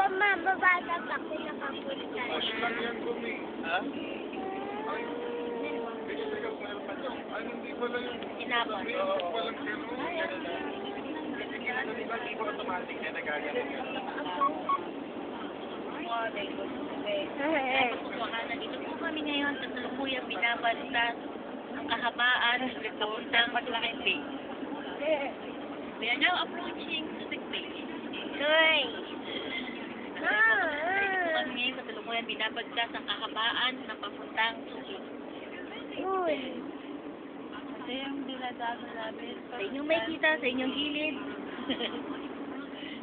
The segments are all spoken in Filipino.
Mababasa pa ako nakapunta Mas lang na. yan bumi. Ha? Ay, picture meron pa dyan. Ay, hindi pala yung... Tinapon. Meron palang gano'n. Kasi kinano nila, hindi ko automatic na nagagaling yan. Nandito po kami ngayon sa Salukuyang binabaltas ang kahabaan papuntang Maglaki. We are now approaching Subic Bay. Uy. Kami ngayon sa Salukuyang binabaltas ang kahabaan ng papuntang Subic. Uy. Ito yung dinadaan namin. Sa inyong may kita, sa inyong gilid.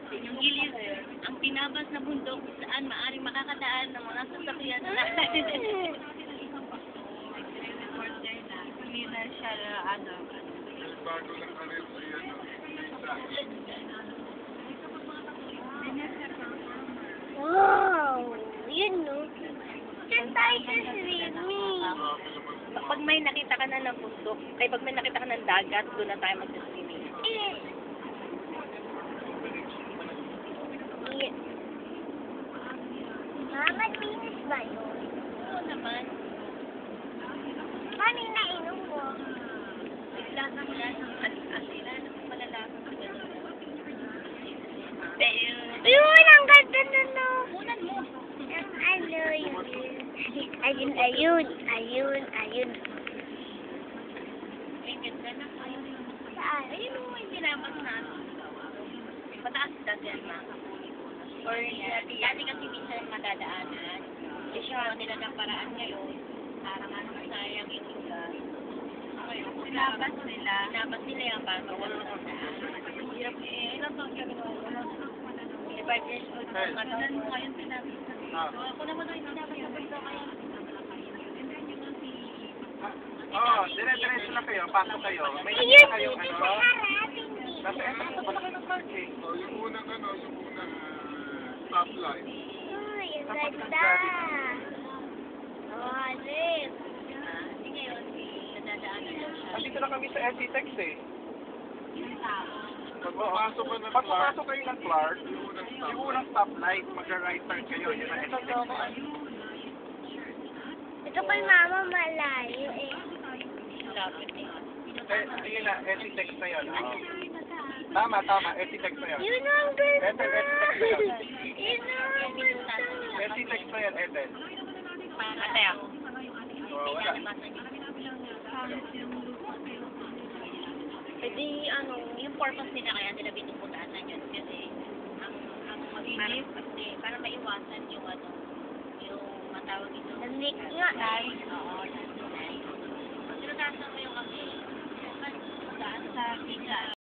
Sa inyong gilid, ang tinabas na bundok kung saan maaaring makakadaan ng mga sasakyan na hindi na siya ano. Bago lang ka rin sa yan. Wow. Yun, no? Saan tayo sa swimming? Pag may nakita ka na ng bundok, ay pag may nakita ka ng dagat, doon na tayo mag-swimming. Eh. Yeah. Mama, linis ba yun? Oo naman. Paano yung nainom mo? Lasang alila na malalaman ka ganun. Yun, ang ganda na, no? Unan mo. Ano yun? Ayun, ayun, ayun, ayun. Ay, ganda na. Saan? Ayun mo, hindi naman na. Mataas dati yan, ma. Or dati kasi minsan madadaanan. Isyo nila ng paraan ngayon. Parang ano, sayang yung lugar. Ngayon, sinabas nila yung parang wala na daan. Hirap eh. Ilang bang gano'n? 5 years old po. Ngayon sinabi. Ako naman ay sinabi sa bunda kaya. Oo, dire-diretso na kayo, pasok kayo. May Ayun, nakita kayong dito ano. sa harap, hindi. Kasi entrance na pala kayo ng park eh. So, yung unang ano, yung unang stoplight. Uy, ang ganda. Oh, Alip. Kasi ngayon, nadadaanan lang siya. Andito na kami sa SC Tex eh. Pag papasok ka ng Pag Clark, pumasok kayo ng Clark, yung unang yung unang stoplight, mag-right turn kayo. Yun ang SC Tex na yun. Ito kay mama malayo eh. Lapit eh. Yun na, SC Tex na yun. Oo. Tama, SC Tex na yun. Yun ang ganda. Ethel, SC Tex na yun. Yun ang ganda. SC Tex na yun, Ethel. Ate ako. Oo, wala. Eh di, ano, yung purpose nila kaya nila binubutasan yun kasi ang malinis kasi para maiwasan yung ano, yung matawag ito. Lamig nga. Oo.